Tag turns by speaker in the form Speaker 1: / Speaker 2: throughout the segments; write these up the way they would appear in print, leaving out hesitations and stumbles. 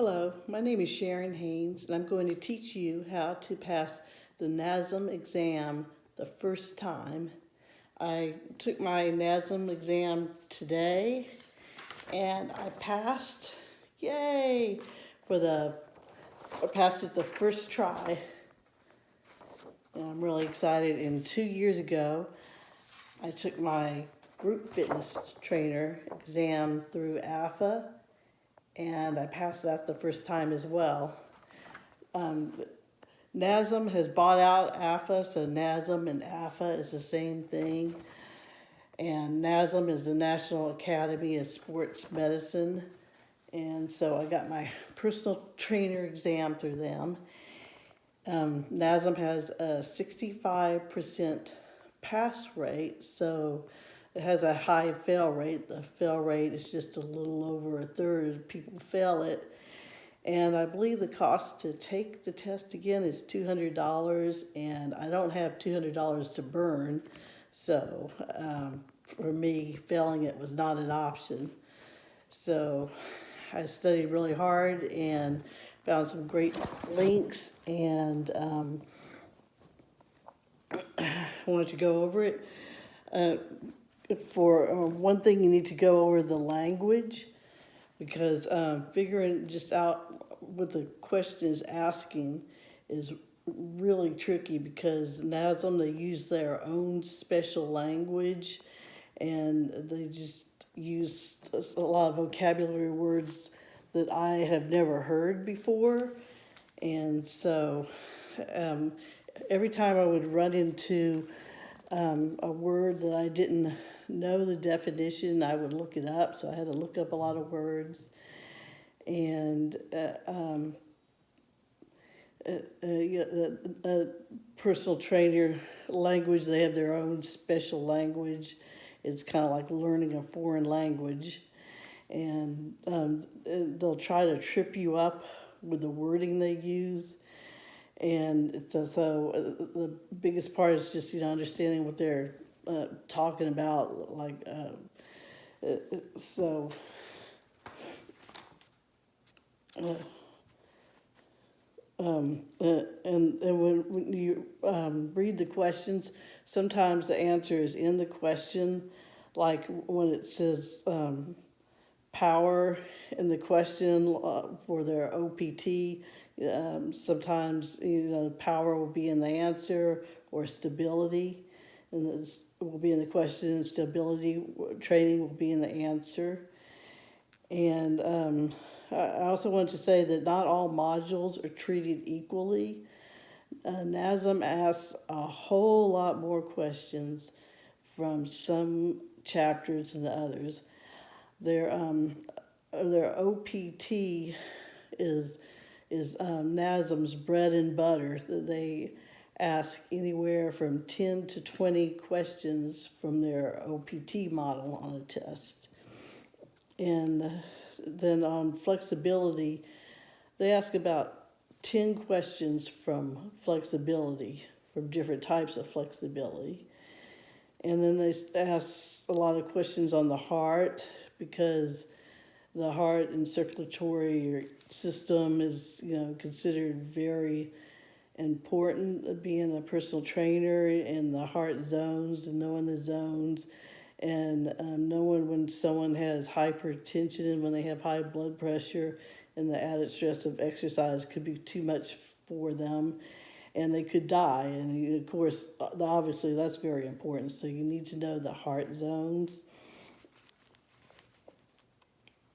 Speaker 1: Hello, my name is Sharon Haynes, and I'm going to teach you how to pass the NASM exam the first time. I took my NASM exam today, and I passed. Yay! I passed it the first try, and I'm really excited. And 2 years ago, I took my group fitness trainer exam through AFA, and I passed that the first time as well. NASM has bought out AFA, so NASM and AFA is the same thing. And NASM is the National Academy of Sports Medicine. And so I got my personal trainer exam through them. NASM has a 65% pass rate, so it has a high fail rate. The fail rate is just a little over a third of people fail it. And I believe the cost to take the test again is $200, and I don't have $200 to burn, so for me, failing it was not an option. So I studied really hard and found some great links, and I wanted to go over it. For one thing, you need to go over the language, because figuring just out what the question is asking is really tricky, because NASM, they use their own special language, and they just use a lot of vocabulary words that I have never heard before. And so every time I would run into a word that I didn't know the definition, I would look it up. So I had to look up a lot of words. And personal trainer language, they have their own special language. It's kind of like learning a foreign language. And they'll try to trip you up with the wording they use. And so the biggest part is just, understanding what they're talking about. So and when you read the questions, sometimes the answer is in the question, like when it says power in the question for their OPT. Sometimes power will be in the answer, or stability, and this will be in the question, and stability training will be in the answer. And I also wanted to say that not all modules are treated equally. NASM asks a whole lot more questions from some chapters than the others. Their OPT is NASM's bread and butter. They ask anywhere from 10 to 20 questions from their OPT model on a test. And then on flexibility, they ask about 10 questions from flexibility, from different types of flexibility. And then they ask a lot of questions on the heart, because the heart and circulatory system is, considered very important, being a personal trainer, and the heart zones, and knowing the zones, and knowing when someone has hypertension and when they have high blood pressure, and the added stress of exercise could be too much for them, and they could die. And of course, obviously that's very important, so you need to know the heart zones.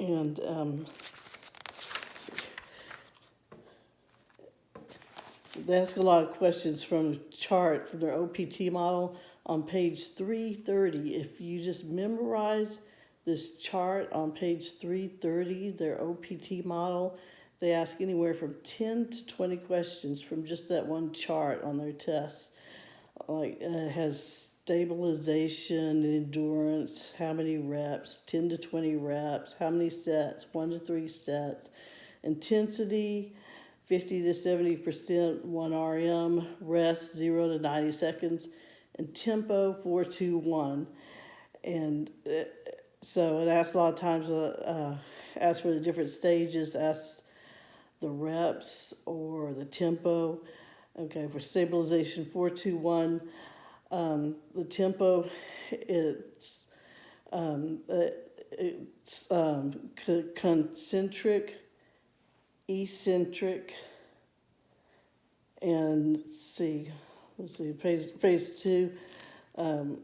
Speaker 1: And so they ask a lot of questions from a chart from their OPT model on page 330. If you just memorize this chart on page 330, their OPT model, they ask anywhere from 10 to 20 questions from just that one chart on their test. Like it has stabilization, endurance, how many reps, 10 to 20 reps, how many sets, 1 to 3 sets, intensity, 50 to 70%, 1 RM, rest 0 to 90 seconds, and tempo 4-2-1. And so it asks a lot of times, asks for the different stages, asks the reps or the tempo. Okay, for stabilization 4-2-1, the tempo, it's concentric, eccentric, and let's see, phase two, um,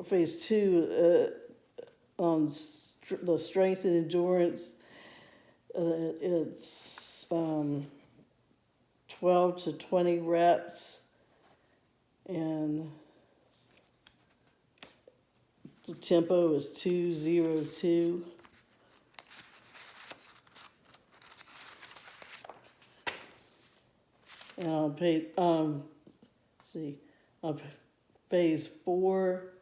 Speaker 1: phase two on the strength and endurance, it's 12 to 20 reps, and the tempo is 2-0-2. And on page, see, on phase four,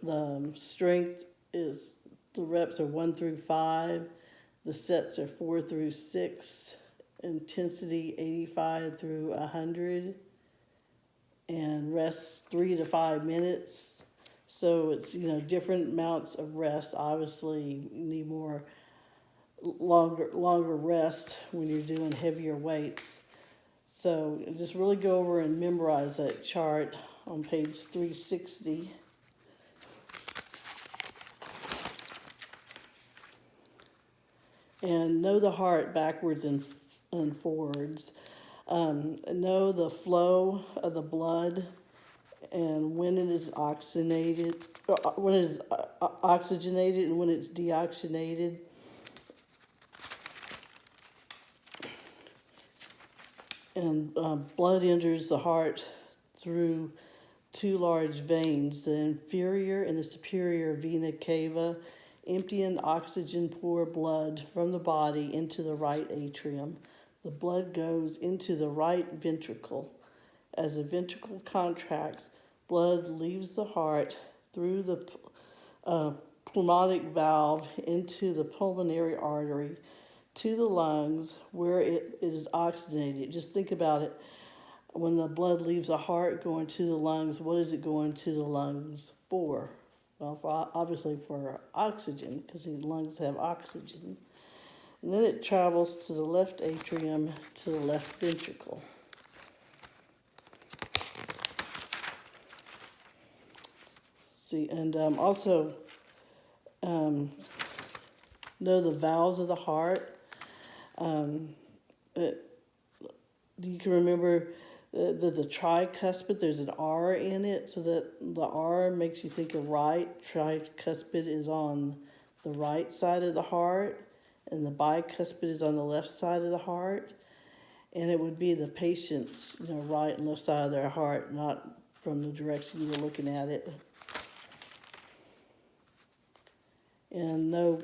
Speaker 1: the strength is, the reps are 1-5, the sets are 4-6, intensity 85-100, and rest 3 to 5 minutes. So it's, different amounts of rest. Obviously, you need longer rest when you're doing heavier weights. So just really go over and memorize that chart on page 360. And know the heart backwards and forwards. Know the flow of the blood and when it is oxygenated, when it is oxygenated and when it's deoxygenated. And blood enters the heart through two large veins, the inferior and the superior vena cava, emptying oxygen-poor blood from the body into the right atrium. The blood goes into the right ventricle. As the ventricle contracts, blood leaves the heart through the pulmonic valve into the pulmonary artery to the lungs where it is oxygenated. Just think about it. When the blood leaves the heart going to the lungs, what is it going to the lungs for? Well, obviously for oxygen, because the lungs have oxygen. And then it travels to the left atrium, to the left ventricle. See, and also know the valves of the heart. You can remember the tricuspid, there's an R in it, so that the R makes you think of right. Tricuspid is on the right side of the heart, and the bicuspid is on the left side of the heart. And it would be the patient's, right and left side of their heart, not from the direction you were looking at it. And no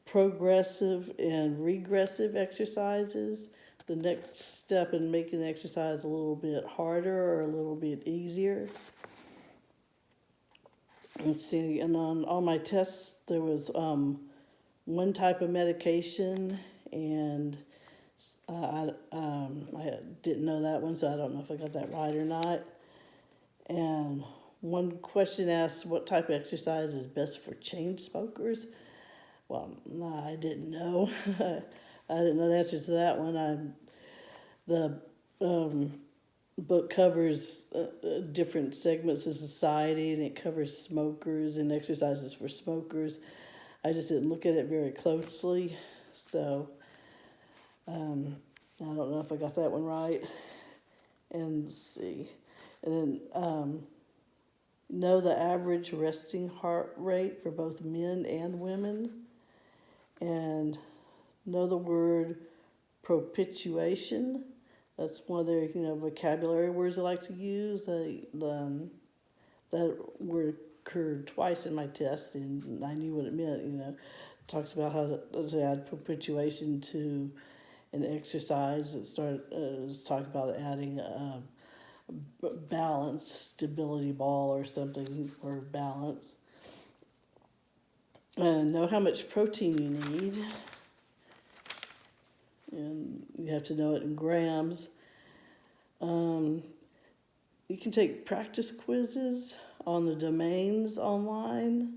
Speaker 1: progressive and regressive exercises. The next step in making the exercise a little bit harder or a little bit easier. Let's see, and on all my tests, there was one type of medication, and I didn't know that one, so I don't know if I got that right or not. And one question asked, what type of exercise is best for chain smokers? Well, no, I didn't know. I didn't know the answer to that one. The book covers different segments of society, and it covers smokers and exercises for smokers. I just didn't look at it very closely, so I don't know if I got that one right. And let's see. And then know the average resting heart rate for both men and women. And know the word propitiation. That's one of their vocabulary words I like to use. That word occurred twice in my test, and I knew what it meant. It talks about how to add propitiation to an exercise. It was talking about adding balance, stability ball or something for balance. And know how much protein you need. And you have to know it in grams. You can take practice quizzes on the domains online.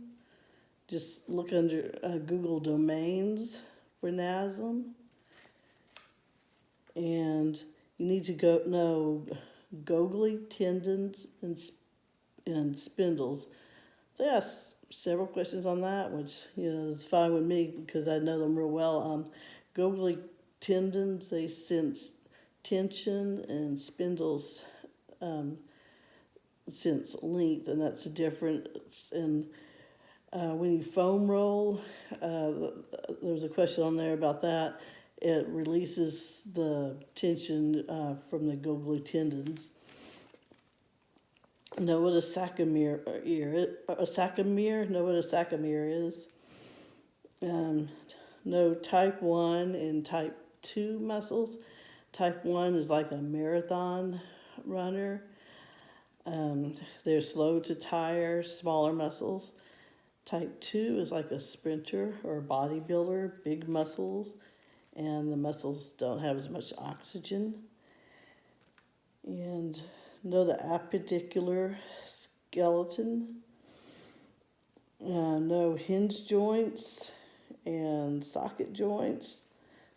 Speaker 1: Just look under Google domains for NASM. And you need to know Gogli, tendons, and spindles. So I asked several questions on that, which is fine with me because I know them real well. Gogli tendons, they sense tension, and spindles um, sense length, and that's a difference. And when you foam roll, there's a question on there about that. It releases the tension from the Gogli tendons. Know what a sarcomere know what a sarcomere is. Know type 1 and type 2 muscles. Type 1 is like a marathon runner. They're slow to tire, smaller muscles. Type 2 is like a sprinter or a bodybuilder, big muscles, and the muscles don't have as much oxygen. And know the appendicular skeleton. Know hinge joints and socket joints.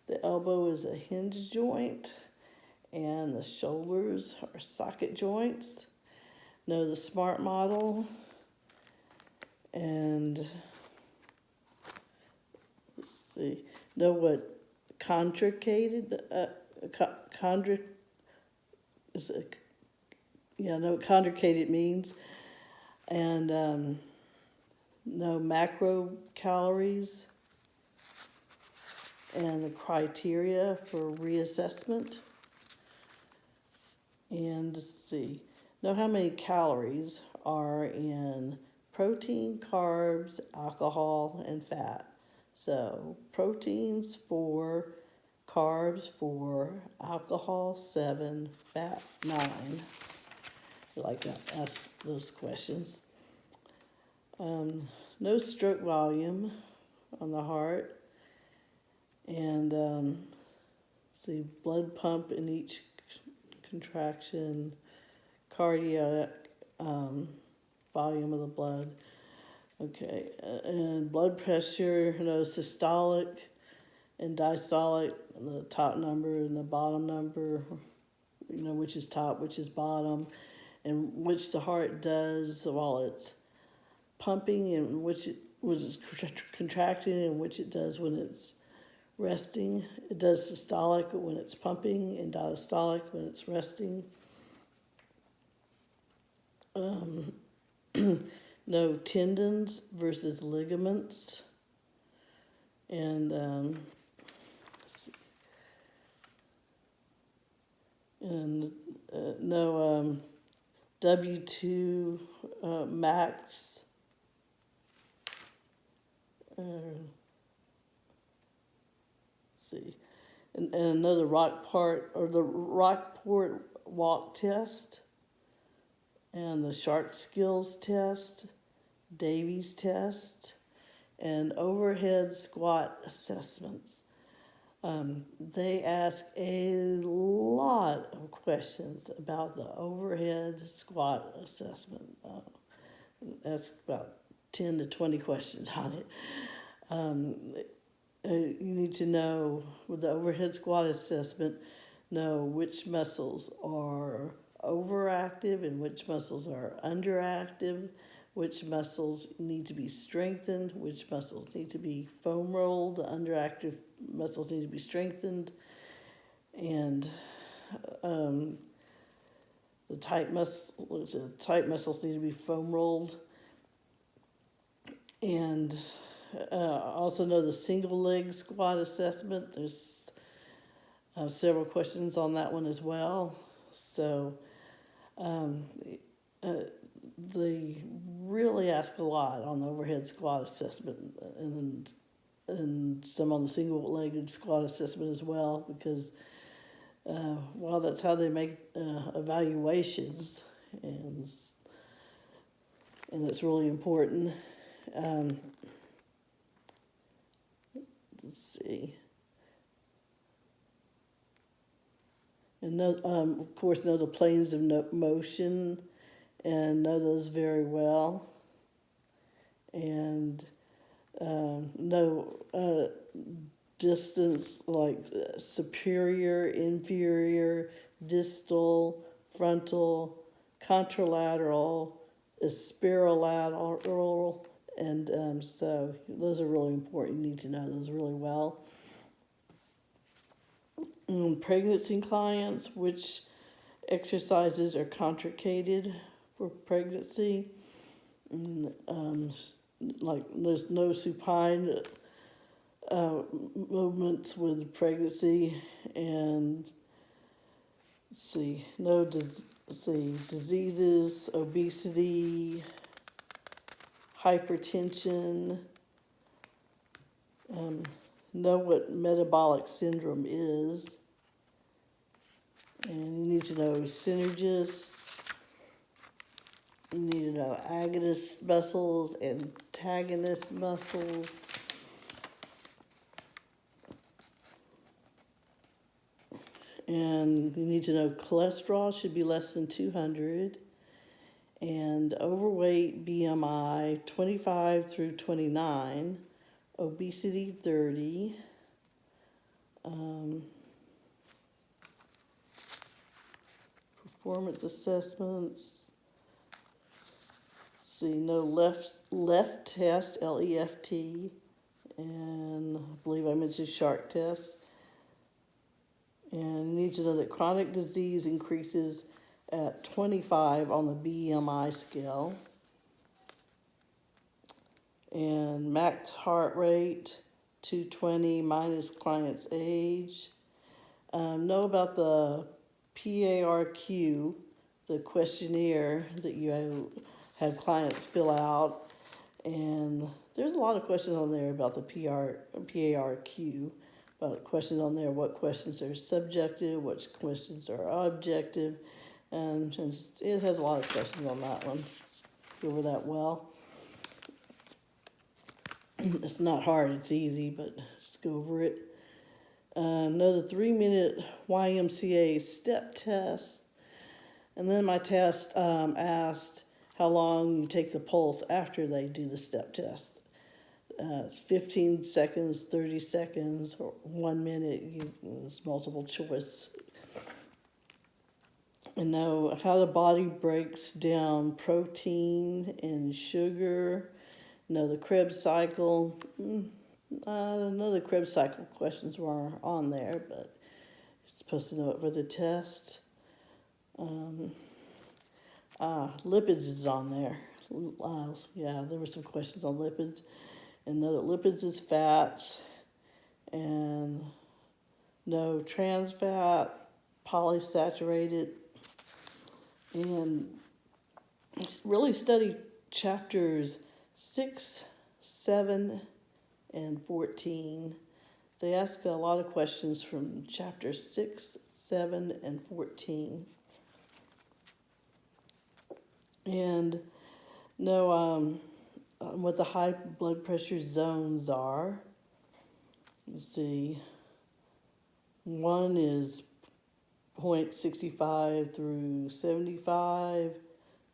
Speaker 1: The elbow is a hinge joint, and the shoulders are socket joints. Know the SMART model, and let's see, know what contracted is it, know what contracted means, and know macro calories and the criteria for reassessment. And let's see, know how many calories are in protein, carbs, alcohol, and fat. So proteins 4, carbs 4, alcohol 7, fat 9. You like that? Ask those questions. No stroke volume on the heart, and see blood pump in each contraction, cardiac volume of the blood. Okay, and blood pressure, systolic and diastolic, the top number and the bottom number, which is top, which is bottom, and which the heart does while it's pumping, and which is contracting, and which it does when it's resting. It does systolic when it's pumping and diastolic when it's resting. No tendons versus ligaments, and no W2 max. See, and another the Rockport walk test, and the Shark Skills test, Davies test, and overhead squat assessments. They ask a lot of questions about the overhead squat assessment. That's about 10 to 20 questions on it. You need to know, with the overhead squat assessment, know which muscles are overactive and which muscles are underactive, which muscles need to be strengthened, which muscles need to be foam rolled, the underactive muscles need to be strengthened, and the tight muscles need to be foam rolled. And also know the single leg squat assessment. There's several questions on that one as well. So they really ask a lot on the overhead squat assessment, and some on the single-legged squat assessment as well, because well, that's how they make evaluations, and it's really important. Let's see. And know, of course, know the planes of motion, and know those very well. And know distance like superior, inferior, distal, frontal, contralateral, spirolateral, and so those are really important. You need to know those really well. Pregnancy clients, which exercises are contraindicated for pregnancy. Like there's no supine movements with pregnancy, and diseases, obesity, hypertension. Know what metabolic syndrome is, and you need to know synergists. You need to know agonist muscles, antagonist muscles. And you need to know cholesterol should be less than 200. And overweight BMI 25 through 29. Obesity 30. Performance assessments. No left test, LEFT, and I believe I mentioned shark test. And you need to know that chronic disease increases at 25 on the BMI scale. And max heart rate, 220 minus client's age. Know about the PARQ, the questionnaire that you have clients fill out. And there's a lot of questions on there about the PARQ. About questions on there, what questions are subjective, what questions are objective. And it has a lot of questions on that one. Just go over that well. It's not hard, it's easy, but just go over it. Know the 3-minute YMCA step test. And then my test asked how long you take the pulse after they do the step test. It's 15 seconds, 30 seconds, or 1 minute. It's multiple choice. And know how the body breaks down protein and sugar. Know the Krebs cycle. I know the Krebs cycle questions were on there, but you're supposed to know it for the test. Lipids is on there. Yeah, there were some questions on lipids. And know that lipids is fats, and no trans fat, polysaturated, and really study chapters 6, 7, and 14. They ask a lot of questions from chapter 6, 7, and 14. And know what the high blood pressure zones are. Let's see. 1 is 0.65 through 75.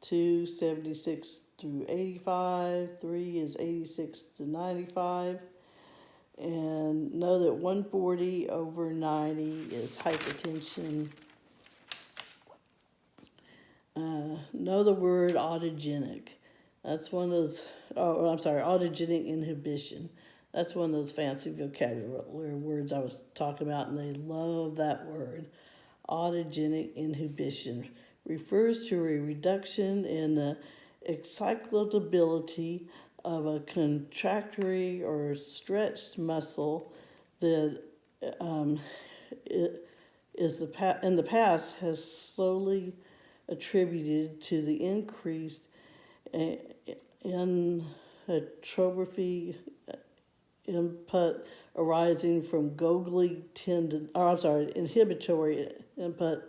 Speaker 1: 2, 76 through 85. 3 is 86 to 95. And know that 140 over 90 is hypertension. Know the word autogenic. That's one of those, autogenic inhibition. That's one of those fancy vocabulary words I was talking about, and they love that word. Autogenic inhibition refers to a reduction in the excitability of a contractory or stretched muscle that in the past has slowly attributed to the increased inhibitory input arising from inhibitory input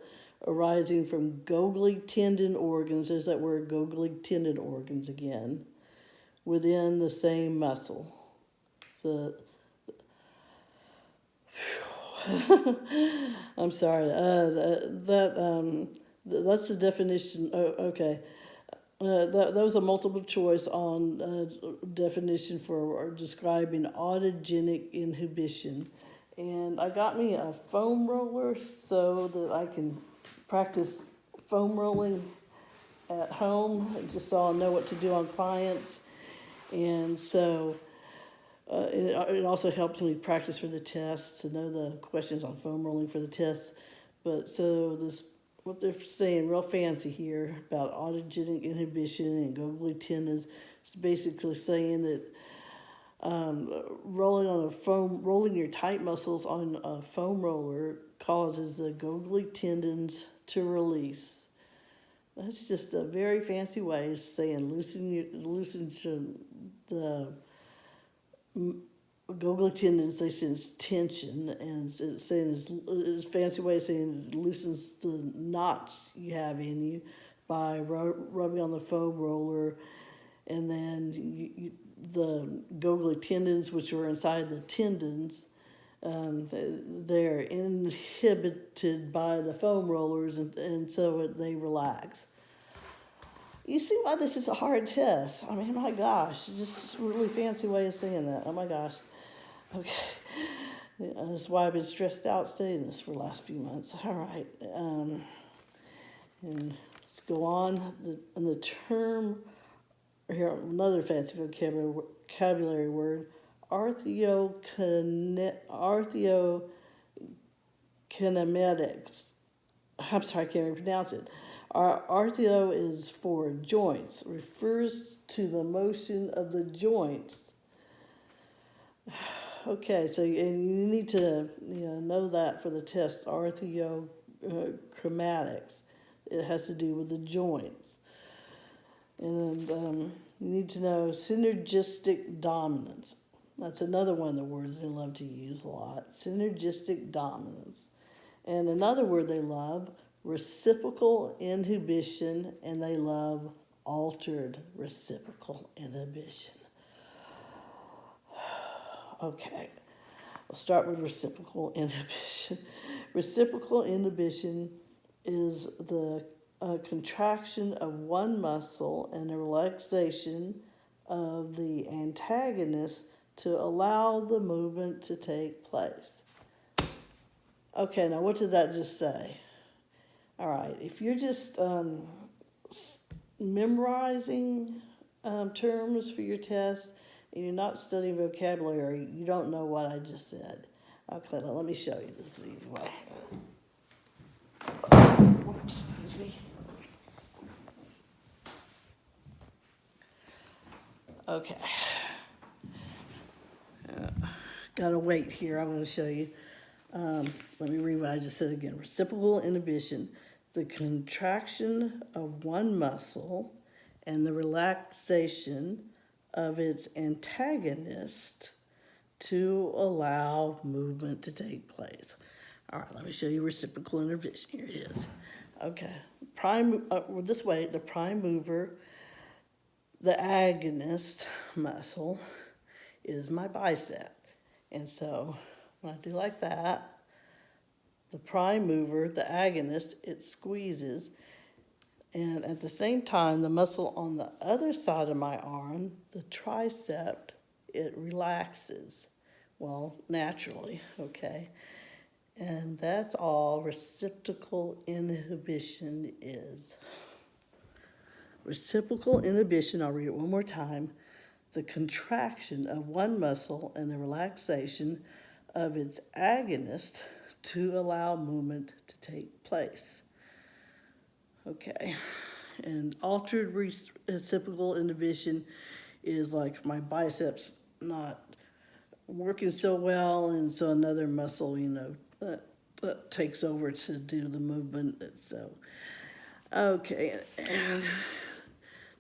Speaker 1: arising from Golgi tendon organs. There's that word, Golgi tendon organs again, within the same muscle. So, I'm sorry. That's the definition. Okay. That was a multiple choice on definition for describing autogenic inhibition. And I got me a foam roller so that I can practice foam rolling at home, just so I'll know what to do on clients. And so it also helped me practice for the test, to know the questions on foam rolling for the test. But so this, what they're saying real fancy here about autogenic inhibition and Golgi tendons, is basically saying that rolling your tight muscles on a foam roller causes the Golgi tendons to release. That's just a very fancy way of saying loosen the Golgi tendons. They say it's tension, and it's saying it's a fancy way of saying it loosens the knots you have in you by rubbing on the foam roller, and then the Golgi tendons, which are inside the tendons, they're inhibited by the foam rollers, and so they relax. You see why this is a hard test? I mean, my gosh, just a really fancy way of saying that. Oh my gosh. Okay. Yeah, that's why I've been stressed out studying this for the last few months. All right. And let's go on. The term, here, another fancy vocabulary word, arthrokinematics. I'm sorry, I can't even pronounce it. Arthro is for joints, refers to the motion of the joints. Okay, so and you need to know that for the test, arthrokinematics. It has to do with the joints. And you need to know synergistic dominance. That's another one of the words they love to use a lot, synergistic dominance. And another word they love, reciprocal inhibition, and they love altered reciprocal inhibition. Okay, we'll start with reciprocal inhibition. Reciprocal inhibition is the contraction of one muscle and a relaxation of the antagonist to allow the movement to take place. Okay, now what did that just say? All right, if you're just memorizing terms for your test and you're not studying vocabulary, you don't know what I just said. Okay, now let me show you this easy way. Oops, excuse me. Okay. Gotta wait here, I'm gonna show you. Let me read what I just said again. Reciprocal inhibition, the contraction of one muscle and the relaxation of its antagonist to allow movement to take place. All right, let me show you reciprocal inhibition. Here it is. Okay, this way, the prime mover, the agonist muscle, is my bicep. And so when I do like that, the prime mover, the agonist, it squeezes. And at the same time, the muscle on the other side of my arm, the tricep, it relaxes. Well, naturally, okay? And that's all reciprocal inhibition is. Reciprocal inhibition, I'll read it one more time. The contraction of one muscle and the relaxation of its agonist to allow movement to take place. Okay, and altered reciprocal inhibition is like my biceps not working so well, and so another muscle, that takes over to do the movement. So, okay, and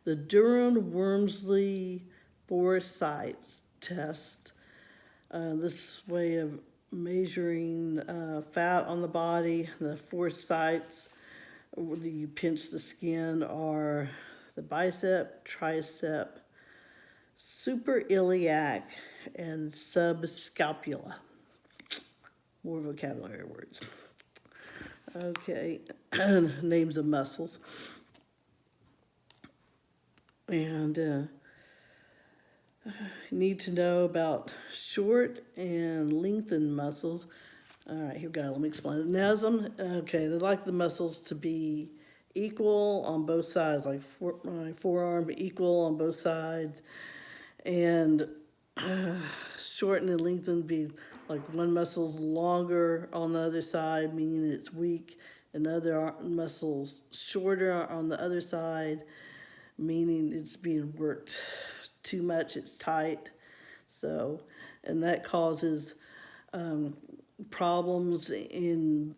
Speaker 1: the Durham-Wormsley foresight test. This way of measuring fat on the body, the foresights, you pinch the skin, are the bicep, tricep, superiliac, and subscapula. More vocabulary words. Okay, names of muscles. And you need to know about short and lengthened muscles. All right, here we go. Let me explain it. NASM, okay, they like the muscles to be equal on both sides, like my forearm equal on both sides, and shorten and lengthen be like one muscle's longer on the other side, meaning it's weak, and the other muscles shorter on the other side, meaning it's being worked too much, it's tight. So, and that causes problems in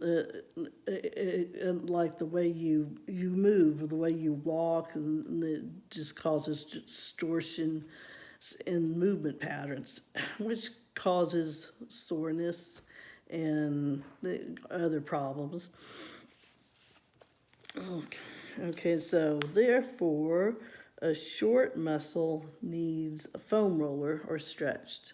Speaker 1: like the way you move, the way you walk, and it just causes distortion in movement patterns, which causes soreness and other problems. Okay, so therefore, a short muscle needs a foam roller or stretched.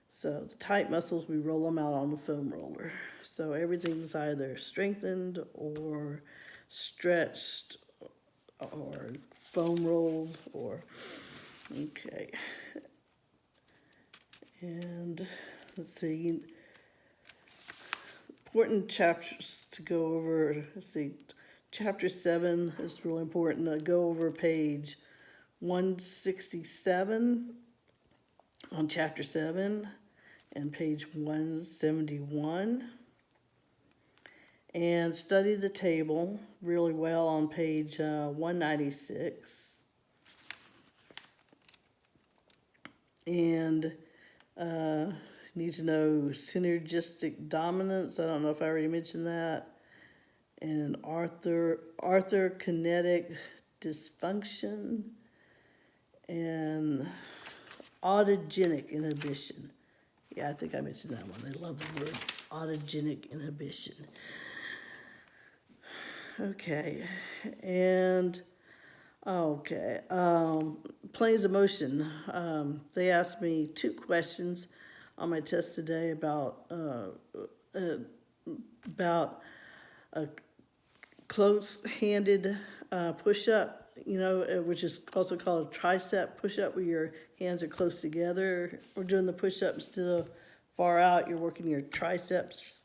Speaker 1: So the tight muscles, we roll them out on the foam roller. So everything's either strengthened or stretched or foam rolled or, okay. And let's see, important chapters to go over. Let's see, chapter 7 is really important to go over page 167 on chapter 7 and page 171. And study the table really well on page 196. And need to know synergistic dominance. I don't know if I already mentioned that. And arthrokinetic dysfunction and autogenic inhibition. Yeah, I think I mentioned that one. They love the word autogenic inhibition. Okay, and okay, planes of motion. They asked me 2 questions on my test today about a close-handed push-up, which is also called a tricep push-up, where your hands are close together. We're doing the push-up instead of far out. You're working your triceps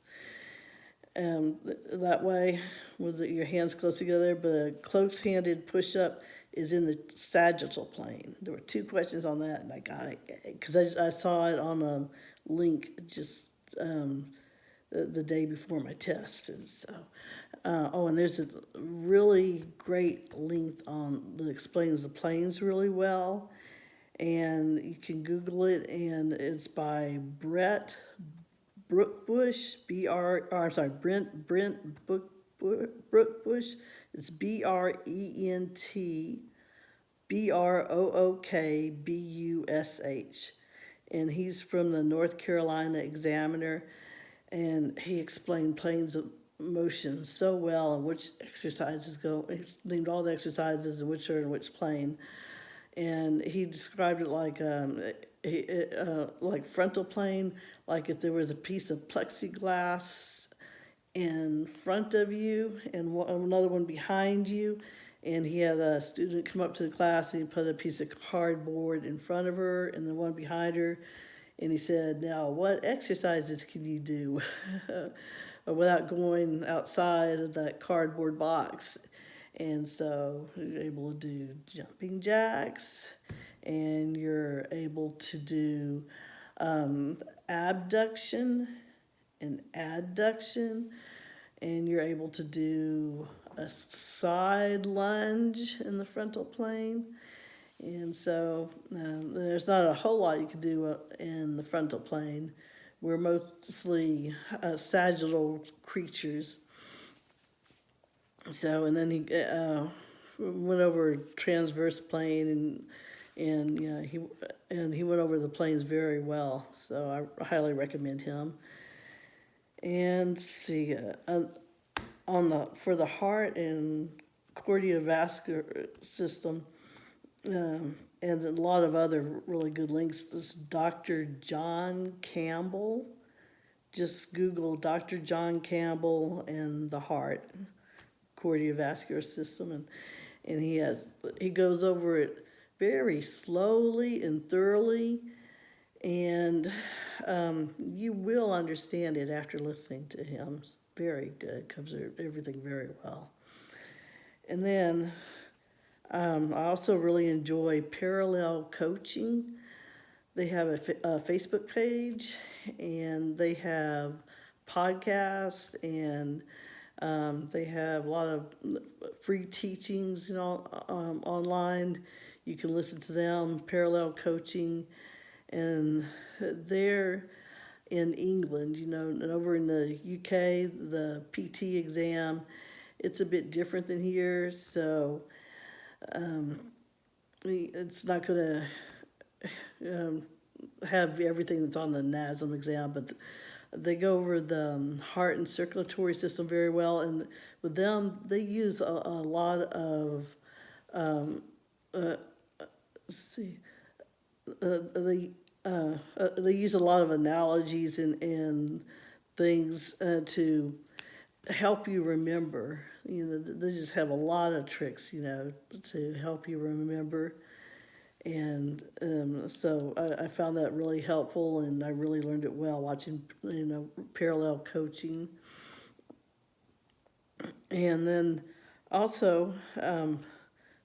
Speaker 1: that way with your hands close together. But a close-handed push-up is in the sagittal plane. There were 2 questions on that, and I got it because I saw it on a link just the day before my test. And so, and there's a really great link that explains the planes really well. And you can Google it, and it's by Brent Brookbush, Brent Brookbush. It's BrentBrookbush. And he's from the North Carolina Examiner, and he explained planes of motion so well and which exercises go. He named all the exercises and which are in which plane, and he described it like frontal plane, like if there was a piece of plexiglass in front of you and another one behind you. And he had a student come up to the class and he put a piece of cardboard in front of her and the one behind her. And he said, now what exercises can you do without going outside of that cardboard box? And so you're able to do jumping jacks, and you're able to do abduction and adduction, and you're able to do a side lunge in the frontal plane. And so there's not a whole lot you can do in the frontal plane. We're mostly sagittal creatures. So, and then he went over transverse plane, and he went over the planes very well. So I highly recommend him. And see, for the heart and cardiovascular system, and a lot of other really good links. This Dr. John Campbell. Just Google Dr. John Campbell and the heart, cardiovascular system, and he goes over it very slowly and thoroughly, and you will understand it after listening to him. Very good, covers everything very well. And then I also really enjoy Parallel Coaching. They have a Facebook page, and they have podcasts, and they have a lot of free teachings, online. You can listen to them. Parallel Coaching, and they're in England, and over in the UK, the PT exam, it's a bit different than here, so it's not going to have everything that's on the NASM exam, but they go over the heart and circulatory system very well, and with them, they use a lot of, let's see, they use a lot of analogies and things to help you remember. They just have a lot of tricks, to help you remember. And so I found that really helpful, and I really learned it well watching, Parallel Coaching. And then also,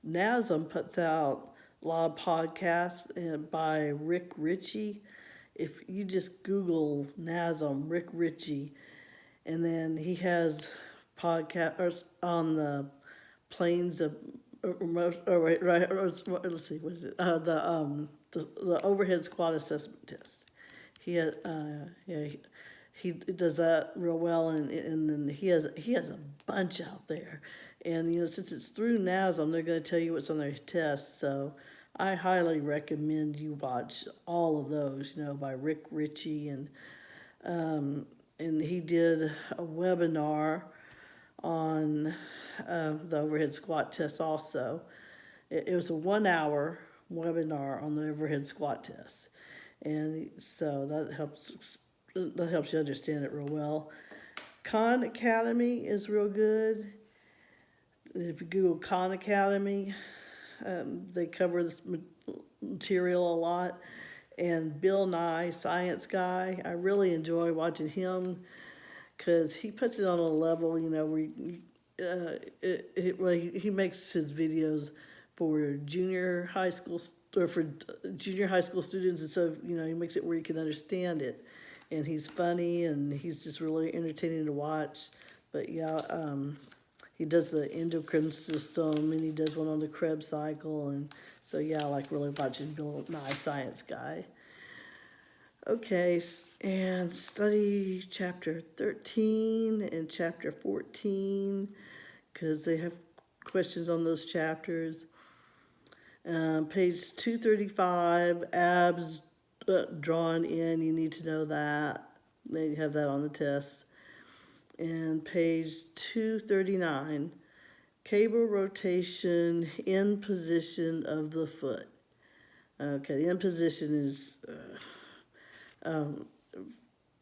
Speaker 1: NASM puts out a lot of podcasts by Rick Ritchie. If you just Google NASM, Rick Ritchie, and then he has podcasts on the planes of, let's see, what is it? The overhead squat assessment test. He had, he does that real well, and then he has a bunch out there, and since it's through NASM, they're going to tell you what's on their test. So I highly recommend you watch all of those, by Rick Ritchie, and he did a webinar on the overhead squat test also. It was a 1 hour webinar on the overhead squat test, and so that helps you understand it real well. Khan Academy is real good. If you Google Khan Academy, they cover this material a lot. And Bill Nye, Science Guy, I really enjoy watching him because he puts it on a level, where he makes his videos for junior high school students, and so he makes it where you can understand it, and he's funny and he's just really entertaining to watch. But he does the endocrine system, and he does one on the Krebs cycle, and so I like really watching Bill Nye, Science Guy. Okay, and study chapter 13 and chapter 14, because they have questions on those chapters. Page 235, abs drawn in, you need to know that. They have that on the test. And page 239, cable rotation in position of the foot. Okay, the in position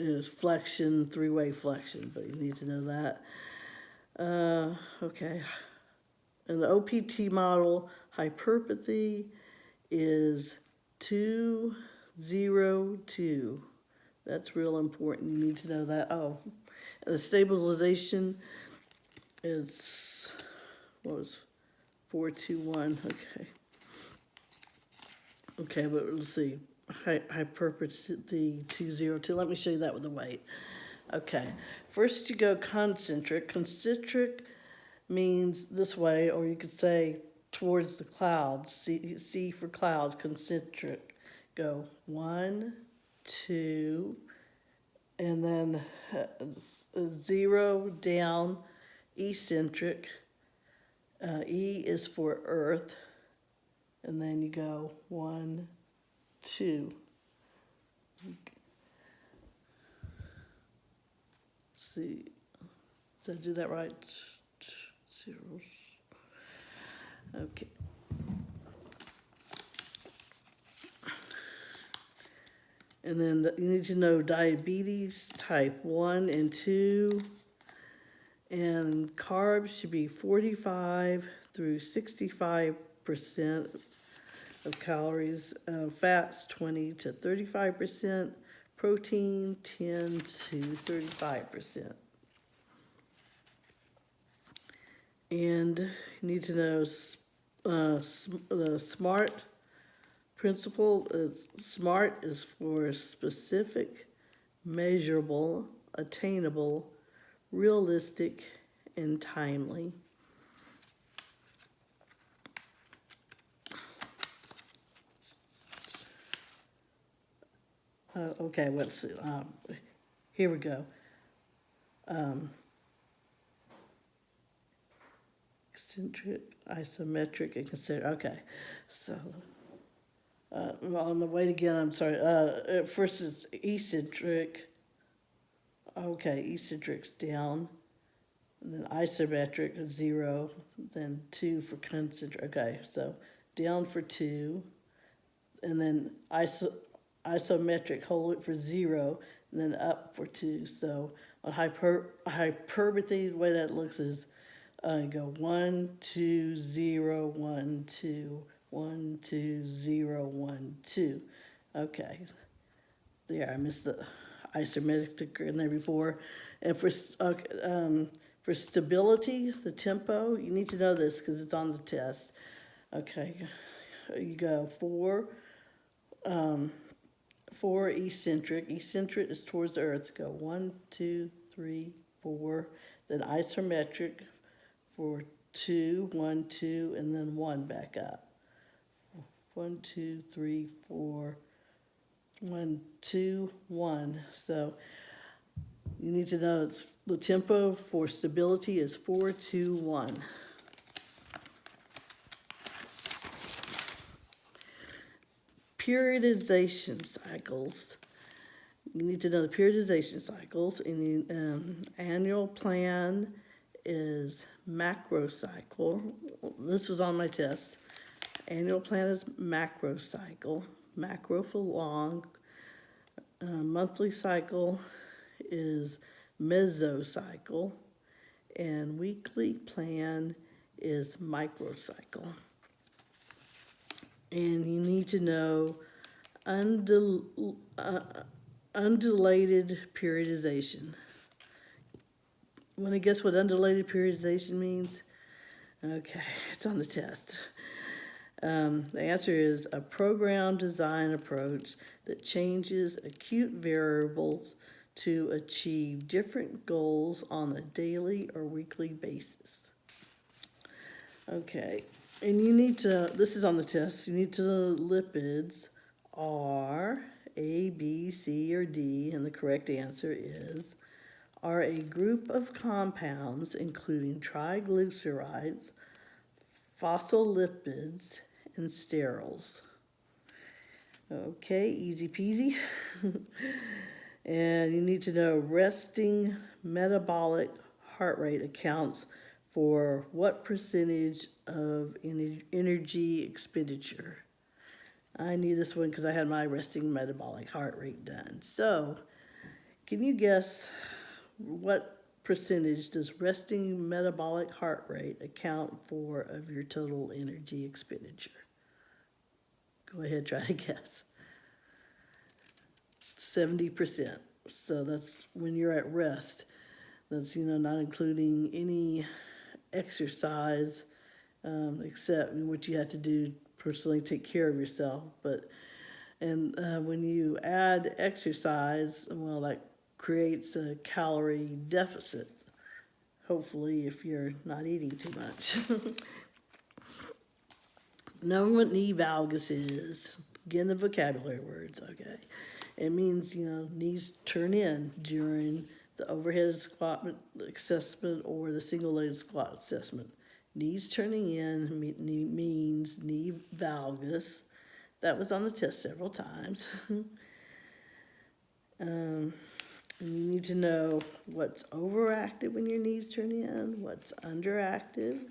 Speaker 1: is flexion, three-way flexion, but you need to know that. Okay. And the OPT model, hypertrophy is 202. That's real important. You need to know that. Oh, and the stabilization is, 421? Okay. Okay, but let's see. Hypertrophy 202. Let me show you that with the weight. Okay. First you go concentric. Concentric means this way, or you could say towards the clouds. C for clouds, concentric. Go 1, 2, and then 0 down, eccentric. E is for earth, and then you go 1, 2. See, did I do that right? Zeros. Okay. And then you need to know diabetes type 1 and 2. And carbs should be 45 through 65% of calories, fats 20 to 35%, protein 10 to 35%. And you need to know the SMART principle. SMART is for specific, measurable, attainable, realistic, and timely. Okay, let's see. Here we go. Eccentric, isometric, and consider. Okay, so well, on the way again, I'm sorry. First is eccentric. Okay, eccentric's down. And then isometric is 0. Then 2 for concentric. Okay, so down for 2. And then isometric, hold it for 0. And then up for 2. So on hypertrophy, the way that looks is you go 1, 2, 0, 1, 2, 1, 2, 0, 1, 2. Okay, there, I missed the isometric in there before. And for stability, the tempo, you need to know this because it's on the test. Okay, you go 4 eccentric. Eccentric is towards the earth. Go 1, 2, 3, 4. Then isometric for 2, 1, 2, and then 1 back up. 1, 2, 3, 4. 1, 2, 1. So you need to know it's the tempo for stability is 4, 2, 1. Periodization cycles. You need to know the periodization cycles. In the annual plan is macro cycle. This was on my test. Annual plan is macro cycle. Macro for long. Monthly cycle is mesocycle. And weekly plan is microcycle. And you need to know undulated periodization. Want to guess what undulated periodization means? Okay, it's on the test. The answer is a program design approach that changes acute variables to achieve different goals on a daily or weekly basis. Okay, and you need to, this is on the test, you need to know lipids are A, B, C, or D, and the correct answer are a group of compounds including triglycerides, phospholipids, and sterols. Okay, easy peasy. And you need to know resting metabolic heart rate accounts for what percentage of energy expenditure? I knew this one because I had my resting metabolic heart rate done. So, can you guess what percentage does resting metabolic heart rate account for of your total energy expenditure? Go ahead, try to guess. 70%. So that's when you're at rest. That's, not including any exercise, except what you have to do personally, take care of yourself. And when you add exercise, well, that creates a calorie deficit. Hopefully, if you're not eating too much. Know what knee valgus is. Again, the vocabulary words, okay. It means, knees turn in during the overhead squat assessment or the single-legged squat assessment. Knees turning in means knee valgus. That was on the test several times. And you need to know what's overactive when your knees turn in, what's underactive.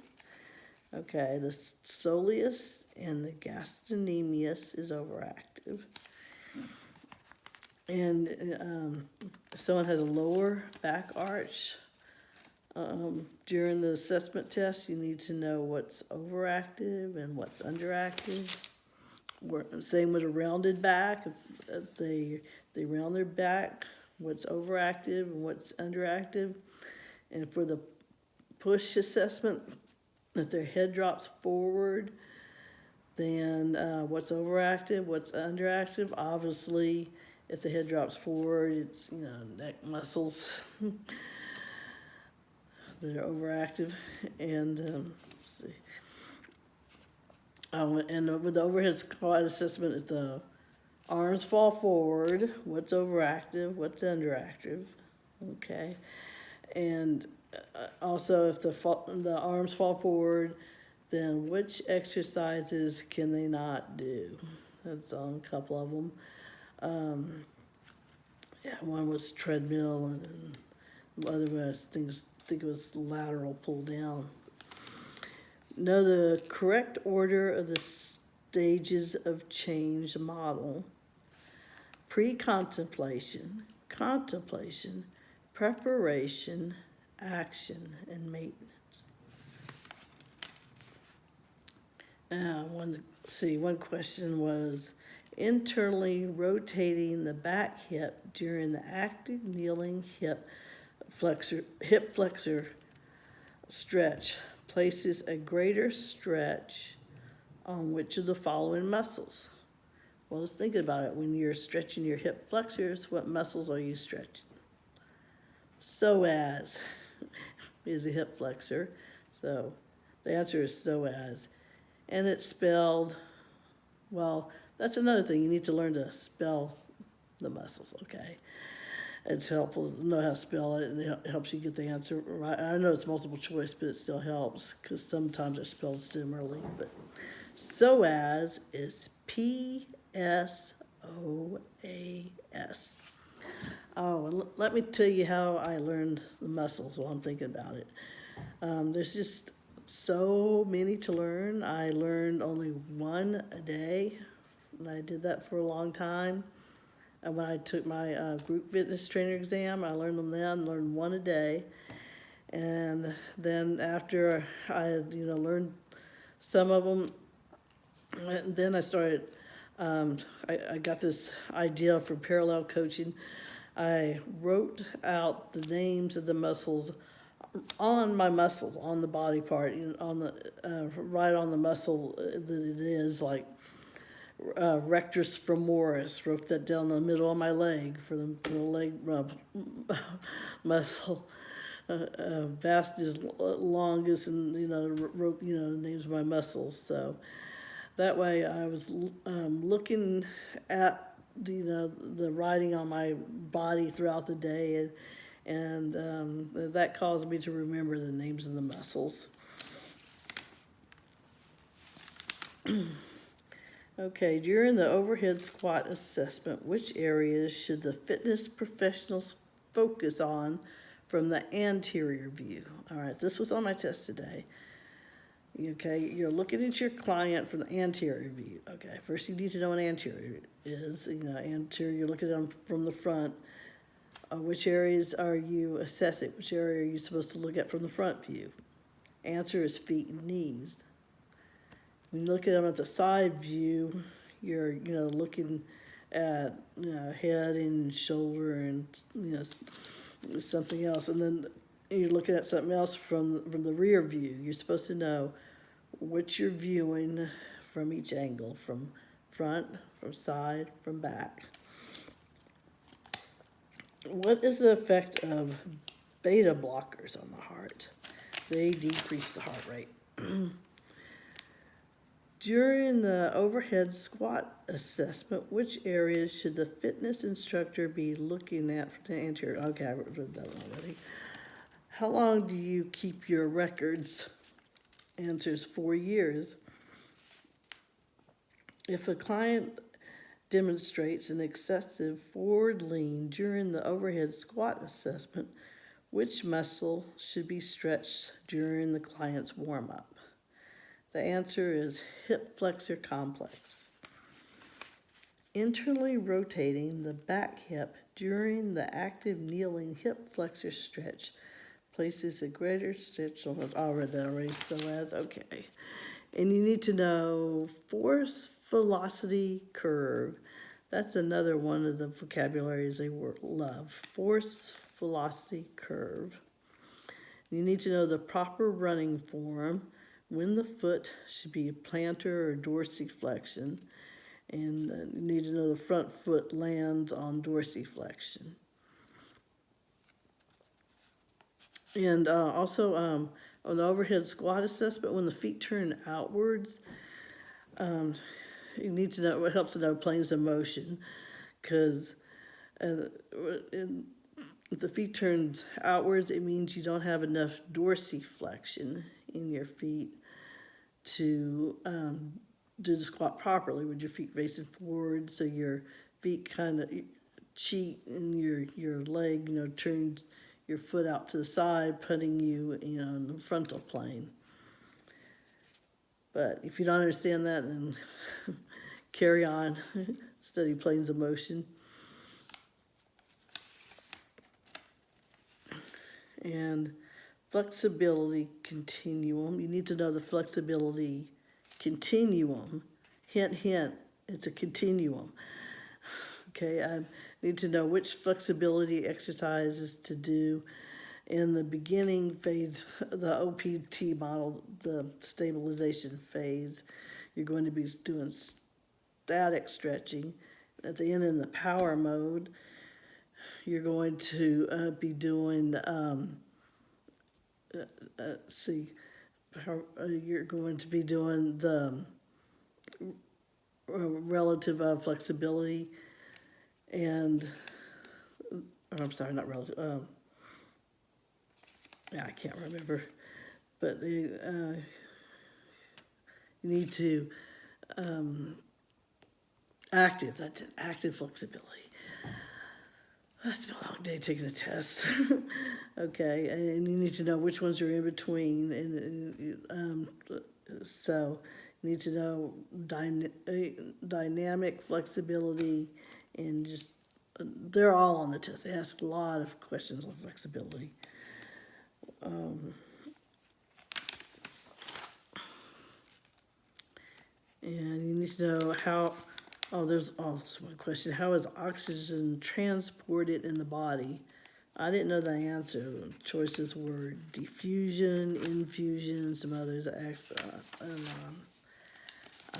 Speaker 1: Okay, the soleus and the gastrocnemius is overactive. And someone has a lower back arch, During the assessment test, you need to know what's overactive and what's underactive. Same with a rounded back. If they round their back, what's overactive and what's underactive. And for the push assessment, if their head drops forward, then what's overactive, what's underactive. Obviously, if the head drops forward, it's neck muscles that are overactive. And let's see. And with the overhead squat assessment, if the arms fall forward, what's overactive, what's underactive, okay? And also, if the arms fall forward, then which exercises can they not do? That's on a couple of them. Yeah, one was treadmill, and the other was think it was lateral pull down. Know the correct order of the stages of change model: pre-contemplation, contemplation, preparation, action, and maintenance. One question was internally rotating the back hip during the active kneeling hip flexor stretch places a greater stretch on which of the following muscles? Well, let's think about it. When you're stretching your hip flexors, what muscles are you stretching? Psoas is a hip flexor. So the answer is psoas. And it's spelled, well, that's another thing. You need to learn to spell the muscles, okay? It's helpful to know how to spell it, and it helps you get the answer right. I know it's multiple choice, but it still helps because sometimes they're spelled similarly. But psoas is Psoas. Oh, and let me tell you how I learned the muscles while I'm thinking about it. There's just so many to learn. I learned only one a day, and I did that for a long time. And when I took my group fitness trainer exam, I learned one a day. And then after I had, learned some of them, then I started, I got this idea for parallel coaching. I wrote out the names of the muscles on my muscles, on the body part, on the right on the muscle that it is, like rectus femoris. Wrote that down the middle of my leg for the leg muscle. Vastus longus, and wrote the names of my muscles. So that way I was looking at the writing on my body throughout the day, and that caused me to remember the names of the muscles. Okay, during the overhead squat assessment, which areas should the fitness professionals focus on from the anterior view? All right, this was on my test today. Okay, you're looking at your client from the anterior view. Okay, first you need to know what anterior is. Anterior, you're looking at them from the front. Which areas are you assessing? Which area are you supposed to look at from the front view? Answer is feet and knees. When you look at them at the side view, you're looking at head and shoulder and something else, and then you're looking at something else from the rear view. You're supposed to know what you're viewing from each angle, from front, from side, from back. What is the effect of beta blockers on the heart? They decrease the heart rate. During the overhead squat assessment, which areas should the fitness instructor be looking at for the anterior? Okay, I read that one already. How long do you keep your records? Answers 4 years. If a client demonstrates an excessive forward lean during the overhead squat assessment, which muscle should be stretched during the client's warm-up? The answer is hip flexor complex. Internally rotating the back hip during the active kneeling hip flexor stretch places a greater stretch on, I read that already, so as, okay. And you need to know force velocity curve. That's another one of the vocabularies they love. Force velocity curve. You need to know the proper running form, when the foot should be plantar or dorsiflexion, and you need to know the front foot lands on dorsiflexion. And also on the overhead squat assessment, when the feet turn outwards, you need to know, it helps to know planes of motion, because if the feet turns outwards, it means you don't have enough dorsiflexion in your feet to do the squat properly with your feet facing forward, so your feet kind of cheat and your leg, turns your foot out to the side, putting you in the frontal plane. But if you don't understand that, then carry on, study planes of motion. And flexibility continuum. You need to know the flexibility continuum. Hint, hint, it's a continuum. Okay, I need to know which flexibility exercises to do in the beginning phase, the OPT model, the stabilization phase. You're going to be doing static stretching. At the end, in the power mode, you're going to be doing, you're going to be doing the relative flexibility and, I'm sorry, not relative, I can't remember, but you need to, that's it, active flexibility. That's been a long day taking the test. Okay, and you need to know which ones are in between, and so you need to know dynamic flexibility, and just they're all on the test. They ask a lot of questions on flexibility. And you need to know how. There's one question. How is oxygen transported in the body? I didn't know the answer. Choices were diffusion, infusion, some others. I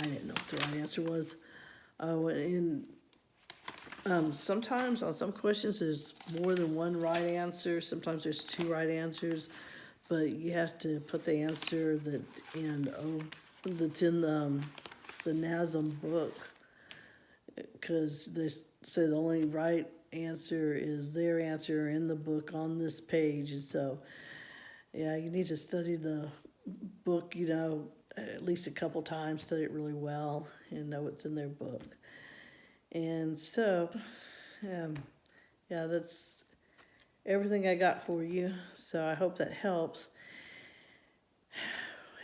Speaker 1: didn't know what the right answer was. Sometimes on some questions there's more than one right answer. Sometimes there's two right answers, but you have to put the answer that's in the NASM book, because they say the only right answer is their answer in the book on this page. And so, yeah, you need to study the book, at least a couple times, study it really well, and know what's in their book. And so, that's everything I got for you. So I hope that helps.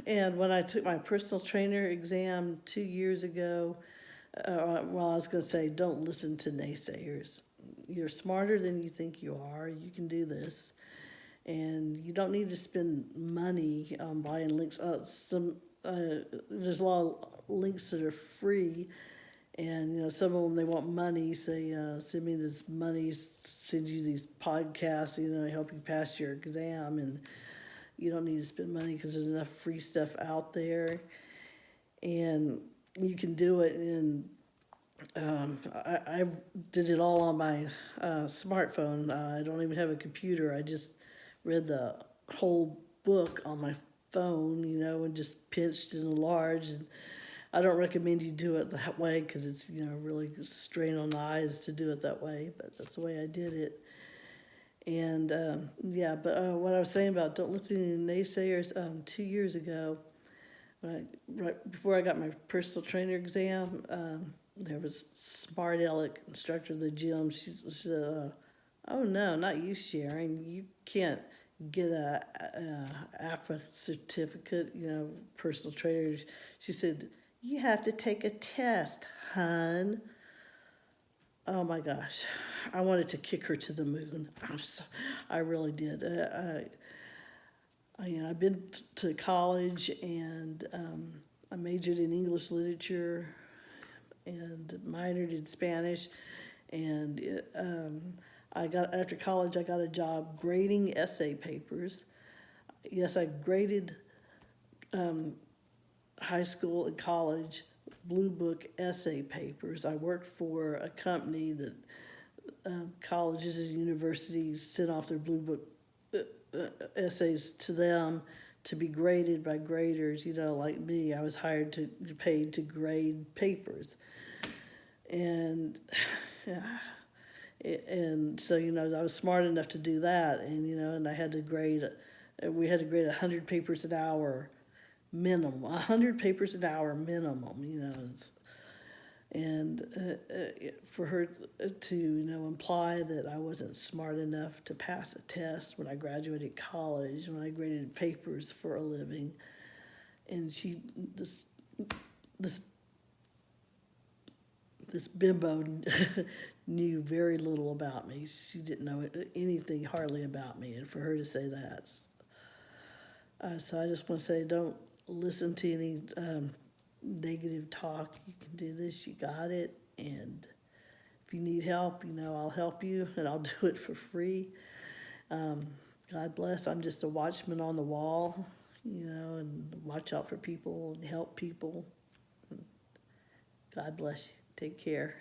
Speaker 1: And when I took my personal trainer exam 2 years ago, I was going to say, don't listen to naysayers. You're smarter than you think you are. You can do this. And you don't need to spend money on buying links. There's a lot of links that are free. And, some of them, they want money. Say, send me this money, send you these podcasts, help you pass your exam. And you don't need to spend money because there's enough free stuff out there. And you can do it in, I did it all on my smartphone. I don't even have a computer. I just read the whole book on my phone, and just pinched and enlarged. And I don't recommend you do it that way because it's, really strain on the eyes to do it that way, but that's the way I did it. And what I was saying about don't listen to naysayers, 2 years ago, right before I got my personal trainer exam, there was smart aleck instructor of the gym. She said, "Oh no, not you, Sharon. You can't get a AFA certificate, personal trainer." She said, "You have to take a test, hun." Oh my gosh, I wanted to kick her to the moon. I really did. I've been to college, and I majored in English literature and minored in Spanish. And I got after college, I got a job grading essay papers. Yes, I graded high school and college blue book essay papers. I worked for a company that colleges and universities sent off their blue book essays to them to be graded by graders. Like me, I was hired to paid to grade papers, and and so I was smart enough to do that, and I had to grade. We had to grade 100 papers an hour minimum, 100 papers an hour minimum. And for her to imply that I wasn't smart enough to pass a test when I graduated college, when I graded papers for a living, and this this bimbo knew very little about me. She didn't know anything hardly about me, and for her to say that, so I just want to say, don't listen to any negative talk. You can do this. You got it. And if you need help, I'll help you, and I'll do it for free. God bless. I'm just a watchman on the wall, and watch out for people and help people. God bless you. Take care.